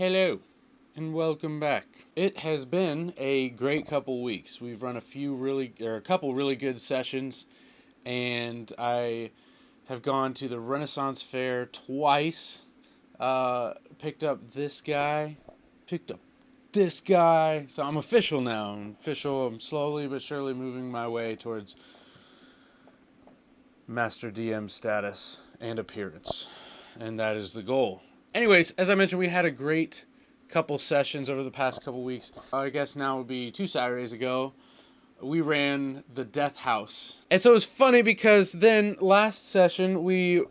Hello, and welcome back. It has been a great couple weeks. We've run a couple really good sessions, and I have gone to the Renaissance Fair twice. Picked up this guy, So I'm official now. I'm slowly but surely moving my way towards Master DM status and appearance, and that is the goal. Anyways, as I mentioned, we had a great couple sessions over the past couple weeks. I guess now would be 2 Saturdays ago. We ran the Death House. And so it was funny because then last session we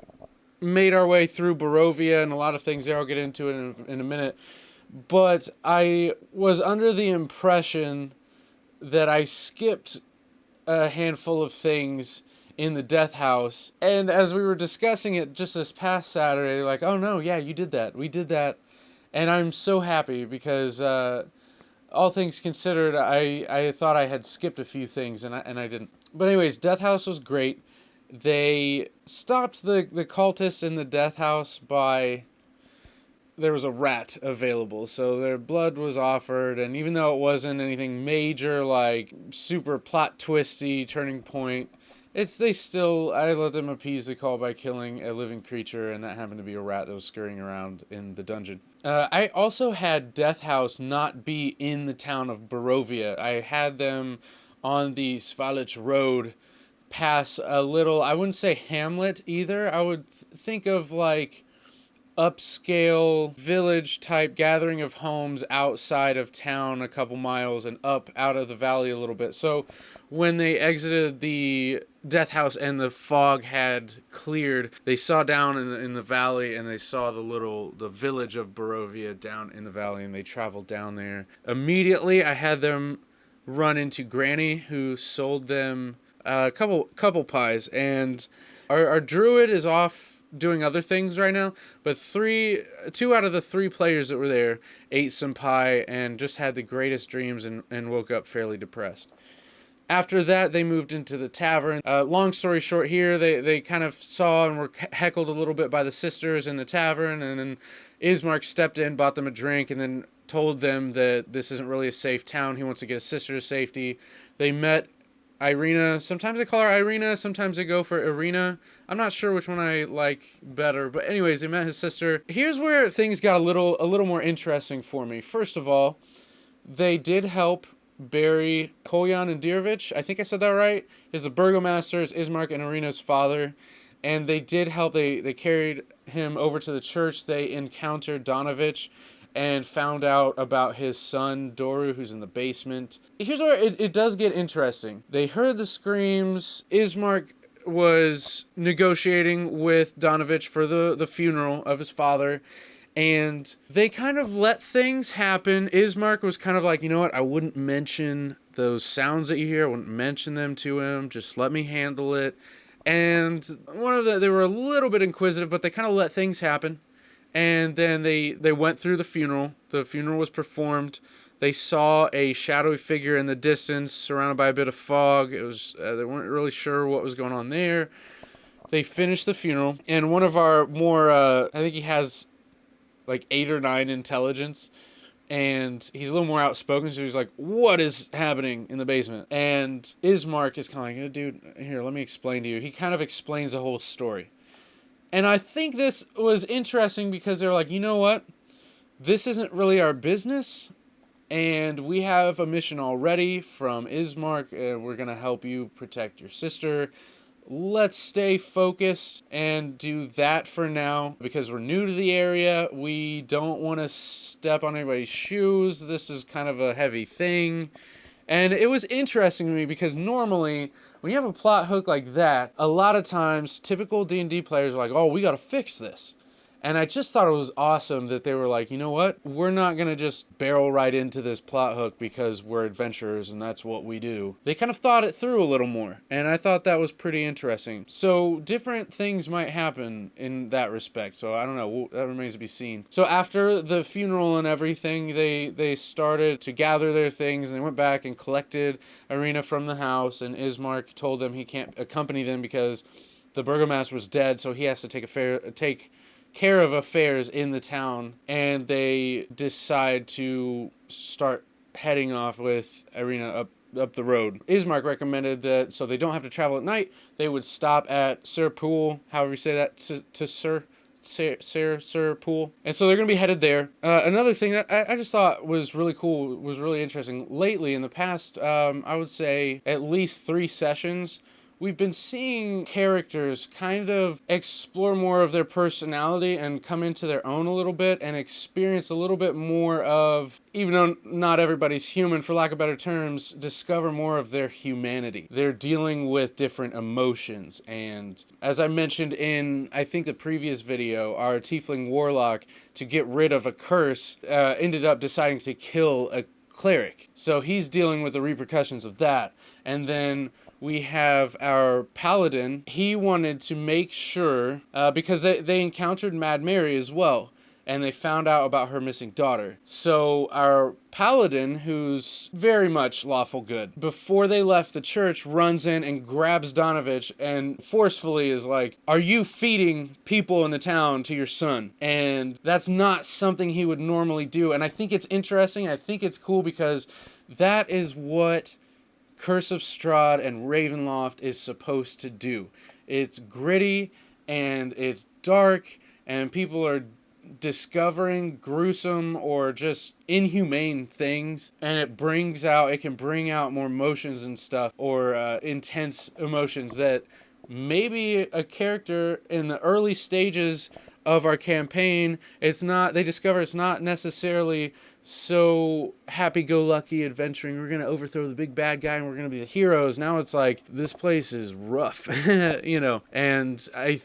made our way through Barovia and a lot of things there. I'll get into it in a minute. But I was under the impression that I skipped a handful of things in the Death House, and as we were discussing it just this past Saturday, like, oh no, yeah, you did that, we did that, and I'm so happy because all things considered, I thought I had skipped a few things, and I didn't. But anyways, Death House was great. They stopped the cultists in the Death House by... there was a rat available, so their blood was offered, and even though it wasn't anything major, like super plot twisty, turning point, I let them appease the call by killing a living creature, and that happened to be a rat that was scurrying around in the dungeon. I also had Death House not be in the town of Barovia. I had them on the Svalich Road pass a little, I wouldn't say hamlet either, I would think of like upscale village type gathering of homes outside of town a couple miles and up out of the valley a little bit. So when they exited the Death House and the fog had cleared, they saw down in the valley, and they saw the village of Barovia down in the valley, and they traveled down there. Immediately I had them run into Granny, who sold them a couple pies, and our druid is off doing other things right now, but 2 out of the 3 players that were there ate some pie and just had the greatest dreams and woke up fairly depressed. After that, they moved into the tavern. Long story short here, they kind of saw and were heckled a little bit by the sisters in the tavern, and then Ismark stepped in, bought them a drink, and then told them that this isn't really a safe town. He wants to get his sister's safety. They met Irina. Sometimes I call her Irina, sometimes I go for Irina. I'm not sure which one I like better, but anyways, they met his sister. Here's where things got a little more interesting for me. First of all, they did help bury Kolyan and Dirovich. I think I said that right. Is the burgomaster, is Ismark and Irina's father, and they did help. They carried him over to the church. They encountered Donovich and found out about his son, Doru, who's in the basement. Here's where it does get interesting. They heard the screams. Ismark was negotiating with Donovich for the funeral of his father, and they kind of let things happen. Ismark was kind of like, you know what, I wouldn't mention those sounds that you hear. I wouldn't mention them to him. Just let me handle it. And they were a little bit inquisitive, but they kind of let things happen. And then they went through the funeral. The funeral was performed. They saw a shadowy figure in the distance, surrounded by a bit of fog. It was they weren't really sure what was going on there. They finished the funeral, and one of our more, I think he has like 8 or 9 intelligence, and he's a little more outspoken, so he's like, what is happening in the basement? And Ismark is kind of like, dude, here, let me explain to you. He kind of explains the whole story. And I think this was interesting because they're like, you know what? This isn't really our business, and we have a mission already from Ismark, and we're going to help you protect your sister. Let's stay focused and do that for now because we're new to the area. We don't want to step on anybody's shoes. This is kind of a heavy thing. And it was interesting to me because normally when you have a plot hook like that, a lot of times typical D&D players are like, oh, we got to fix this. And I just thought it was awesome that they were like, you know what? We're not going to just barrel right into this plot hook because we're adventurers and that's what we do. They kind of thought it through a little more. And I thought that was pretty interesting. So different things might happen in that respect. So I don't know. That remains to be seen. So after the funeral and everything, they started to gather their things. And they went back and collected Irina from the house. And Ismark told them he can't accompany them because the burgomaster was dead. So he has to take care of affairs in the town, and they decide to start heading off with Irina up the road. Ismark recommended that so they don't have to travel at night, they would stop at Sir Pool, however you say that, to Sir Pool. And so they're going to be headed there. Another thing that I just thought was really cool, was really interesting. Lately, in the past, I would say at least 3 sessions, we've been seeing characters kind of explore more of their personality and come into their own a little bit and experience a little bit more of, even though not everybody's human, for lack of better terms, discover more of their humanity. They're dealing with different emotions. And as I mentioned in, I think, the previous video, our Tiefling Warlock, to get rid of a curse, ended up deciding to kill a cleric. So he's dealing with the repercussions of that. And then we have our paladin. He wanted to make sure, because they encountered Mad Mary as well, and they found out about her missing daughter. So our paladin, who's very much lawful good, before they left the church, runs in and grabs Donovich and forcefully is like, "Are you feeding people in the town to your son?" And that's not something he would normally do. And I think it's interesting. I think it's cool because that is what Curse of Strahd and Ravenloft is supposed to do. It's gritty and it's dark and people are discovering gruesome or just inhumane things, and it can bring out more emotions and stuff, or intense emotions that maybe a character in the early stages of our campaign, they discover it's not necessarily so happy-go-lucky adventuring. We're going to overthrow the big bad guy and we're going to be the heroes. Now it's like, this place is rough, and I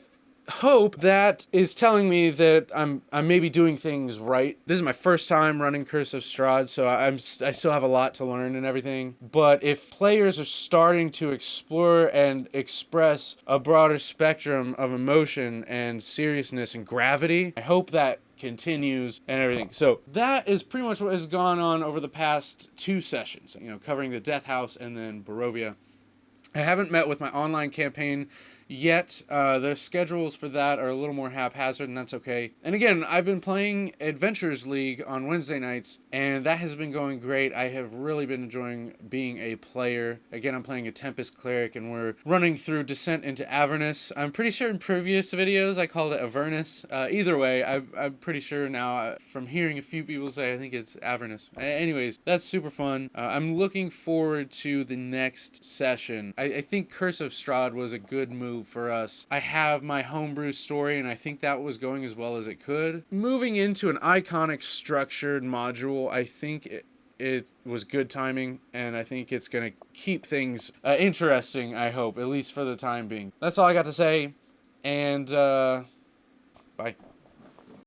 hope that is telling me that I'm maybe doing things right. This is my first time running Curse of Strahd, so I still have a lot to learn and everything. But if players are starting to explore and express a broader spectrum of emotion and seriousness and gravity, I hope that continues and everything. So that is pretty much what has gone on over the past 2 sessions, covering the Death House and then Barovia. I haven't met with my online campaign yet. The schedules for that are a little more haphazard, and that's okay. And again, I've been playing Adventures League on Wednesday nights, and that has been going great. I have really been enjoying being a player. Again, I'm playing a Tempest Cleric, and we're running through Descent into Avernus. I'm pretty sure in previous videos I called it Avernus. Either way, I'm pretty sure now, from hearing a few people say, I think it's Avernus. Anyways, that's super fun. I'm looking forward to the next session. I think Curse of Strahd was a good move for us. I have my homebrew story, and I think that was going as well as it could. Moving into an iconic structured module, I think it was good timing, and I think it's going to keep things interesting, I hope, at least for the time being. That's all I got to say, and bye.